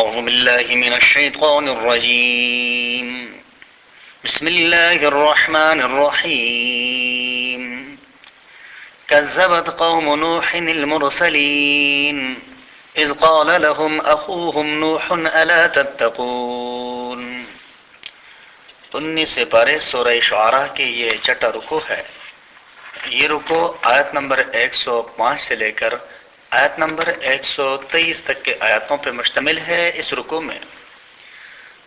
أعوذ بالله من الشيطان الرجيم بسم الله الرحمن الرحيم كذبت قوم نوح المرسلين إذ قال لهم أخوهم نوح ألا تتقون 19 پارے سورہ شعراء کے یہ چھٹا رکوع ہے۔ یہ رکوع آیت نمبر 105 سے لے کر آیت نمبر 123 تک کے آیاتوں پر مشتمل ہے۔ اس رکوع میں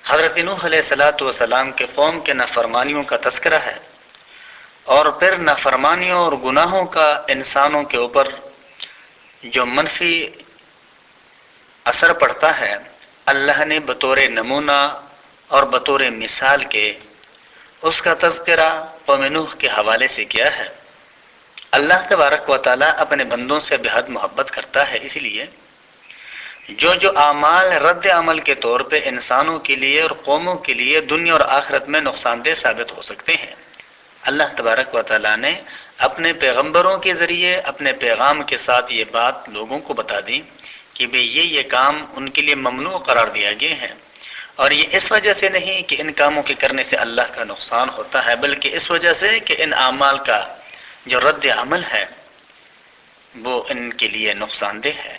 حضرت نوح علیہ السلام کے قوم کے نافرمانیوں کا تذکرہ ہے، اور پھر نافرمانیوں اور گناہوں کا انسانوں کے اوپر جو منفی اثر پڑتا ہے، اللہ نے بطور نمونہ اور بطور مثال کے اس کا تذکرہ قوم نوح کے حوالے سے کیا ہے۔ اللہ تبارک و تعالی اپنے بندوں سے بے حد محبت کرتا ہے، اسی لیے جو اعمال رد عمل کے طور پہ انسانوں کے لیے اور قوموں کے لیے دنیا اور آخرت میں نقصان دہ ثابت ہو سکتے ہیں، اللہ تبارک و تعالی نے اپنے پیغمبروں کے ذریعے اپنے پیغام کے ساتھ یہ بات لوگوں کو بتا دی کہ بھئی یہ کام ان کے لیے ممنوع قرار دیا گئے ہیں، اور یہ اس وجہ سے نہیں کہ ان کاموں کے کرنے سے اللہ کا نقصان ہوتا ہے، بلکہ اس وجہ سے کہ ان اعمال کا جو رد عمل ہے وہ ان کے لیے نقصان دہ ہے۔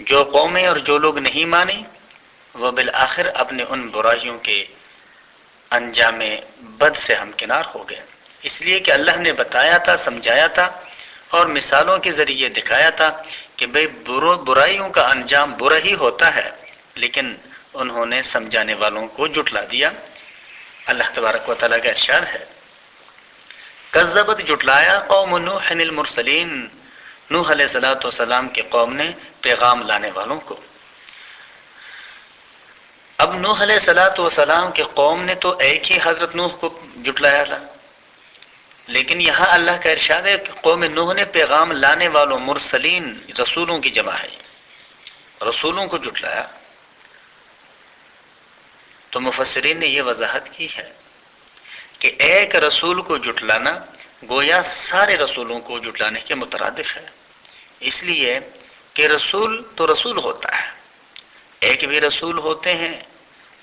جو قومیں اور جو لوگ نہیں مانے وہ بالآخر اپنے ان برائیوں کے انجام بد سے ہمکنار ہو گئے، اس لیے کہ اللہ نے بتایا تھا، سمجھایا تھا اور مثالوں کے ذریعے دکھایا تھا کہ بھئی برائیوں کا انجام برا ہی ہوتا ہے، لیکن انہوں نے سمجھانے والوں کو جھٹلا دیا۔ اللہ تبارک و تعالیٰ کا ارشاد ہے، کذبت جھٹلایا قوم نوح المرسلین، نوح علیہ السلام کے قوم نے پیغام لانے والوں کو۔ اب نوح علیہ السلام کے قوم نے تو ایک ہی حضرت نوح کو جھٹلایا تھا، لیکن یہاں اللہ کا ارشاد ہے کہ قوم نوح نے پیغام لانے والوں، مرسلین رسولوں کی جمع ہے، رسولوں کو جھٹلایا۔ تو مفسرین نے یہ وضاحت کی ہے کہ ایک رسول کو جھٹلانا گویا سارے رسولوں کو جھٹلانے کے مترادف ہے، اس لیے کہ رسول تو رسول ہوتا ہے، ایک بھی رسول ہوتے ہیں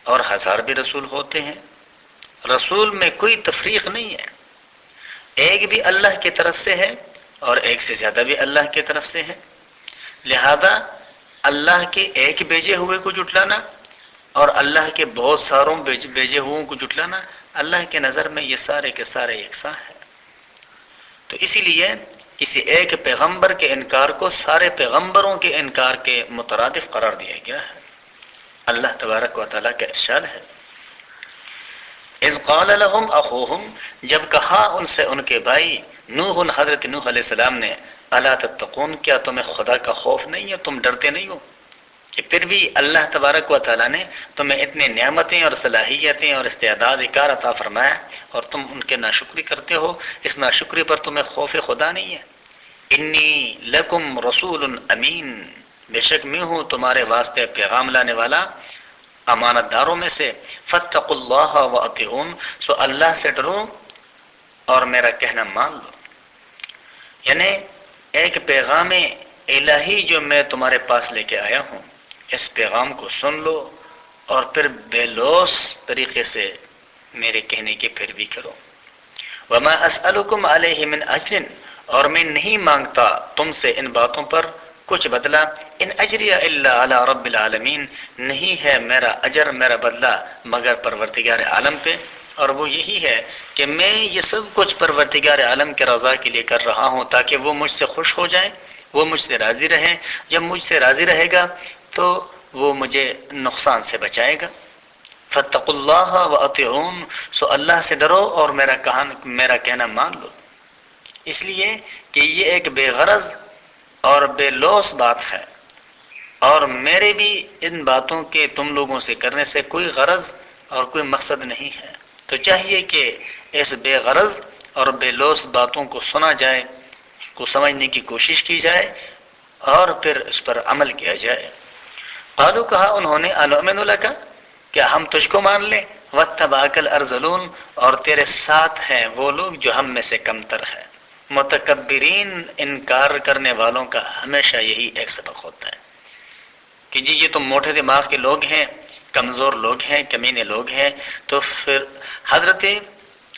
اور ہزار بھی رسول ہوتے ہیں، رسول میں کوئی تفریق نہیں ہے، ایک بھی اللہ کی طرف سے ہے اور ایک سے زیادہ بھی اللہ کی طرف سے ہے، لہذا اللہ کے ایک بھیجے ہوئے کو جھٹلانا اور اللہ کے بہت ساروں بھیجے ہوئوں کو جھٹلانا اللہ کے نظر میں یہ سارے کے سارے یکساں ہے۔ تو اسی لیے کسی ایک پیغمبر کے انکار کو سارے پیغمبروں کے انکار کے مترادف قرار دیا گیا ہے۔ اللہ تبارک و تعالیٰ کا ارشاد ہے، اذ قال لهم اخوهم، جب کہا ان سے ان کے بھائی نوح، حضرت نوح علیہ السلام نے، الا تتقون، کیا تمہیں خدا کا خوف نہیں ہے، تم ڈرتے نہیں ہو کہ پھر بھی اللہ تبارک و تعالیٰ نے تمہیں اتنے نعمتیں اور صلاحیتیں اور استعداد کار عطا فرمایا اور تم ان کے ناشکری کرتے ہو، اس ناشکری پر تمہیں خوف خدا نہیں ہے۔ انی لکم رسول امین، بے شک میں ہوں تمہارے واسطے پیغام لانے والا، امانت داروں میں سے، فاتقوا اللہ واطیعون، سو اللہ سے ڈرو اور میرا کہنا مان لو۔ یعنی ایک پیغام الہی جو میں تمہارے پاس لے کے آیا ہوں، اس پیغام کو سن لو اور پھر بے لوث طریقے سے میرے کہنے کی پیروی کرو۔ وما اسألکم علیہ من اجر، اور میں نہیں مانگتا تم سے ان باتوں پر کچھ بدلہ، ان اجری الا علی رب العالمین، نہیں ہے میرا اجر، میرا بدلہ مگر پروردگار عالم پہ، اور وہ یہی ہے کہ میں یہ سب کچھ پروردگار عالم کے رضا کے لیے کر رہا ہوں تاکہ وہ مجھ سے خوش ہو جائیں، وہ مجھ سے راضی رہیں، جب مجھ سے راضی رہے گا تو وہ مجھے نقصان سے بچائے گا۔ فاتقوا اللہ واطیعون، سو اللہ سے ڈرو اور میرا کہنا مان لو، اس لیے کہ یہ ایک بے غرض اور بے لوث بات ہے، اور میرے بھی ان باتوں کے تم لوگوں سے کرنے سے کوئی غرض اور کوئی مقصد نہیں ہے، تو چاہیے کہ اس بے غرض اور بے لوث باتوں کو سنا جائے، کو سمجھنے کی کوشش کی جائے اور پھر اس پر عمل کیا جائے۔ قالوا، کہا انہوں نے، انؤمن لک، کیا ہم تجھ کو مان لیں، واتبعک الارذلون، اور تیرے ساتھ ہیں وہ لوگ جو ہم میں سے کم تر ہیں۔ متکبرین، انکار کرنے والوں کا ہمیشہ یہی ایک سبق ہوتا ہے کہ جی یہ تو موٹے دماغ کے لوگ ہیں، کمزور لوگ ہیں، کمینے لوگ ہیں، تو پھر حضرت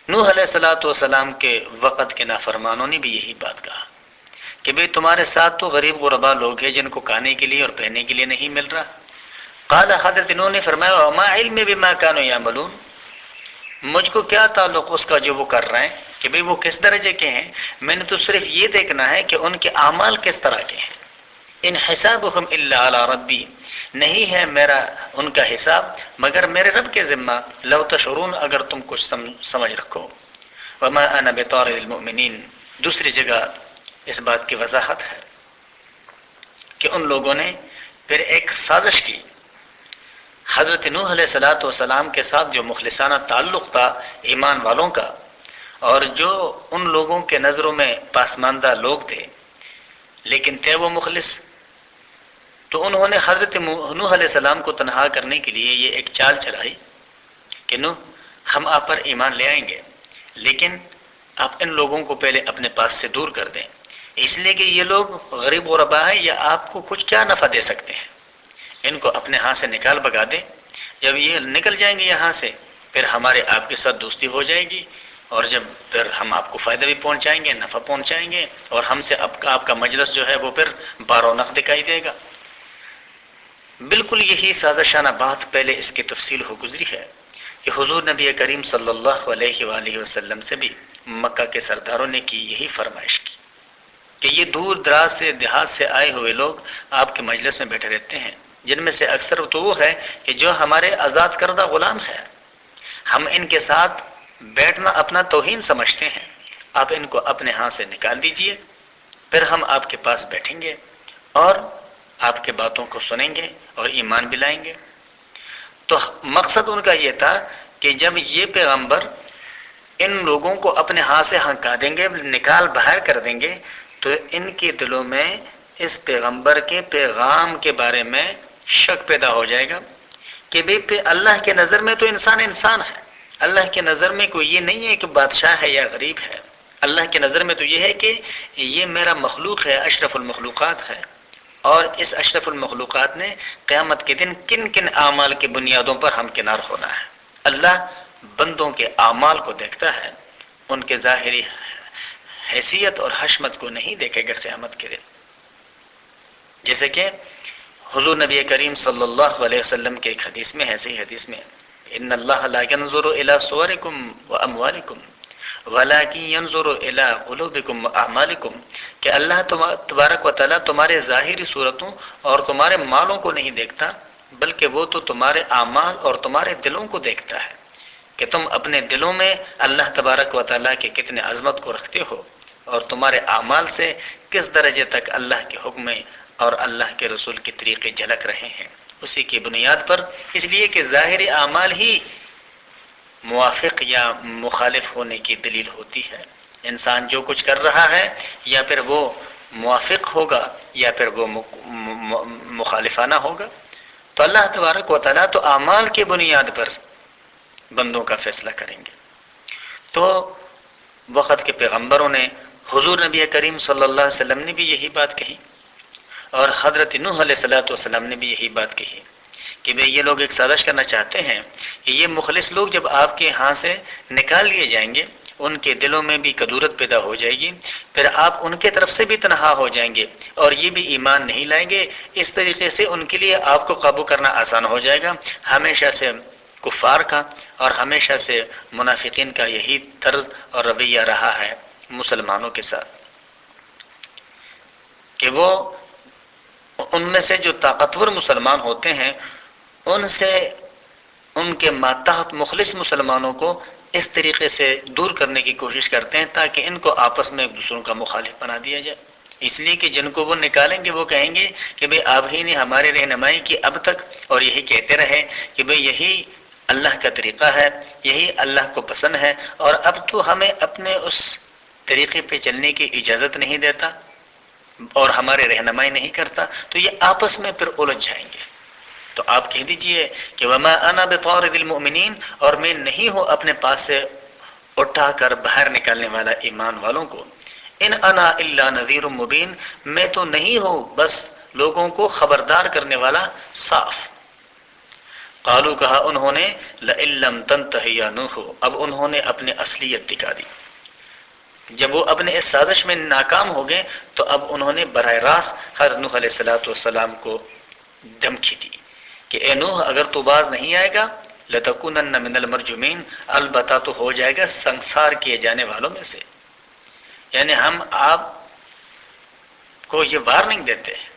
نوح علیہ السلام کے وقت کے نافرمانوں نے بھی یہی بات کہا کہ بھئی تمہارے ساتھ تو غریب غربا لوگ ہیں جن کو کھانے کے لیے اور پہننے کے لیے نہیں مل رہا۔ قال، حضرت نوح نے فرمایا، وما علم بما كانوا يعملون، مجھ کو کیا تعلق اس کا جو وہ کر رہے ہیں کہ بھئی وہ کس درجے کے ہیں، میں نے تو صرف یہ دیکھنا ہے کہ ان کے اعمال کس طرح کے ہیں۔ ان حسابهم الا علی ربی، نہیں ہے میرا ان کا حساب مگر میرے رب کے ذمہ، لو تشعرون، اگر تم کچھ سمجھ رکھو۔ وما انا بطارد المؤمنین، دوسری جگہ اس بات کی وضاحت ہے کہ ان لوگوں نے پھر ایک سازش کی حضرت نوح علیہ السلام کے ساتھ، جو مخلصانہ تعلق تھا ایمان والوں کا، اور جو ان لوگوں کے نظروں میں پسماندہ لوگ تھے لیکن تھے وہ مخلص، تو انہوں نے حضرت نوح علیہ السلام کو تنہا کرنے کے لیے یہ ایک چال چلائی کہ نوح، ہم آپ پر ایمان لے آئیں گے لیکن آپ ان لوگوں کو پہلے اپنے پاس سے دور کر دیں، اس لیے کہ یہ لوگ غریب غربا ہیں، یا آپ کو کچھ کیا نفع دے سکتے ہیں، ان کو اپنے ہاں سے نکال بگا دیں۔ جب یہ نکل جائیں گے یہاں سے، پھر ہمارے آپ کے ساتھ دوستی ہو جائے گی، اور جب پھر ہم آپ کو فائدہ بھی پہنچائیں گے، نفع پہنچائیں گے، اور ہم سے آپ کا مجلس جو ہے وہ پھر بارونق دکھائی دے گا۔ بالکل یہی سازشانہ بات پہلے اس کی تفصیل ہو گزری ہے کہ حضور نبی کریم صلی اللہ علیہ وآلہ وسلم سے بھی مکہ کے سرداروں نے کی یہی فرمائش کی کہ یہ دور دراز سے دیہات سے آئے ہوئے لوگ آپ کے مجلس میں بیٹھے رہتے ہیں، جن میں سے اکثر تو وہ ہے کہ جو ہمارے آزاد کردہ غلام ہیں، ہم ان کے ساتھ بیٹھنا اپنا توہین سمجھتے ہیں، آپ ان کو اپنے ہاں سے نکال دیجئے، پھر ہم آپ کے پاس بیٹھیں گے اور آپ کے باتوں کو سنیں گے اور ایمان بھی لائیں گے۔ تو مقصد ان کا یہ تھا کہ جب یہ پیغمبر ان لوگوں کو اپنے ہاتھ سے ہنکا دیں گے، نکال باہر کر دیں گے، تو ان کے دلوں میں اس پیغمبر کے پیغام کے بارے میں شک پیدا ہو جائے گا کہ بھئی اللہ کے نظر میں تو انسان انسان ہے، اللہ کے نظر میں کوئی یہ نہیں ہے کہ بادشاہ ہے یا غریب ہے، اللہ کے نظر میں تو یہ ہے کہ یہ میرا مخلوق ہے، اشرف المخلوقات ہے، اور اس اشرف المخلوقات نے قیامت کے دن کن کن اعمال کی بنیادوں پر ہمکنار ہونا ہے۔ اللہ بندوں کے اعمال کو دیکھتا ہے، ان کے ظاہری حیثیت اور حشمت کو نہیں دیکھے گا قیامت کے دن۔ جیسے کہ حضور نبی کریم صلی اللہ علیہ وسلم کے ایک حدیث میں ہے، صحیح حدیث میں، ان اللہ لا ينظر الى صورکم واموالکم ولكن ينظر الى قلوبکم واعمالکم، کہ اللہ تبارک و تعالیٰ تمہارے ظاہری صورتوں اور تمہارے مالوں کو نہیں دیکھتا، بلکہ وہ تو تمہارے اعمال اور تمہارے دلوں کو دیکھتا ہے کہ تم اپنے دلوں میں اللہ تبارک و تعالیٰ کے کتنے عظمت کو رکھتے ہو، اور تمہارے اعمال سے کس درجے تک اللہ کے حکم اور اللہ کے رسول کے طریقے جھلک رہے ہیں، اسی کی بنیاد پر، اس لیے کہ ظاہری اعمال ہی موافق یا مخالف ہونے کی دلیل ہوتی ہے۔ انسان جو کچھ کر رہا ہے یا پھر وہ موافق ہوگا یا پھر وہ مخالفانہ ہوگا، تو اللہ تبارک و تعالیٰ تو اعمال کی بنیاد پر بندوں کا فیصلہ کریں گے۔ تو وقت کے پیغمبروں نے، حضور نبی کریم صلی اللہ علیہ وسلم نے بھی یہی بات کہی، اور حضرت نوح علیہ السلام نے بھی یہی بات کہی کہ بھئی یہ لوگ ایک سازش کرنا چاہتے ہیں کہ یہ مخلص لوگ جب آپ کے ہاں سے نکال لیے جائیں گے، ان کے دلوں میں بھی کدورت پیدا ہو جائے گی، پھر آپ ان کے طرف سے بھی تنہا ہو جائیں گے اور یہ بھی ایمان نہیں لائیں گے، اس طریقے سے ان کے لیے آپ کو قابو کرنا آسان ہو جائے گا۔ ہمیشہ سے کفار کا اور ہمیشہ سے منافقین کا یہی طرز اور رویہ رہا ہے مسلمانوں کے ساتھ کہ وہ ان میں سے جو طاقتور مسلمان ہوتے ہیں ان سے ان کے ماتحت مخلص مسلمانوں کو اس طریقے سے دور کرنے کی کوشش کرتے ہیں تاکہ ان کو آپس میں ایک دوسروں کا مخالف بنا دیا جائے، اس لیے کہ جن کو وہ نکالیں گے وہ کہیں گے کہ بھئی آپ ہی نے ہمارے رہنمائی کی اب تک، اور یہی کہتے رہے کہ بھئی یہی اللہ کا طریقہ ہے، یہی اللہ کو پسند ہے، اور اب تو ہمیں اپنے اس طریقے پہ چلنے کی اجازت نہیں دیتا اور ہمارے رہنمائی نہیں کرتا، تو یہ آپس میں پھر الجھ جائیں گے۔ تو آپ کہہ دیجئے کہ وما انا بطارد المؤمنین، اور میں نہیں ہوں اپنے پاس سے اٹھا کر باہر نکالنے والا ایمان والوں کو، ان انا الا نذیر مبین، میں تو نہیں ہوں بس لوگوں کو خبردار کرنے والا صاف۔ قالو کہا انہوں نے لئن لم تنتہ یا نوح، اب انہوں نے اپنی اصلیت دکھا دی۔ جب وہ اپنے اس سازش میں ناکام ہو گئے تو اب انہوں نے براہ راست حضرت نوح علیہ السلام کو دھمکی دی کہ اے نوح اگر تو باز نہیں آئے گا لتکونن من المرجومین، البتہ تو ہو جائے گا سنسار کیے جانے والوں میں سے۔ یعنی ہم آپ کو یہ وارننگ دیتے ہیں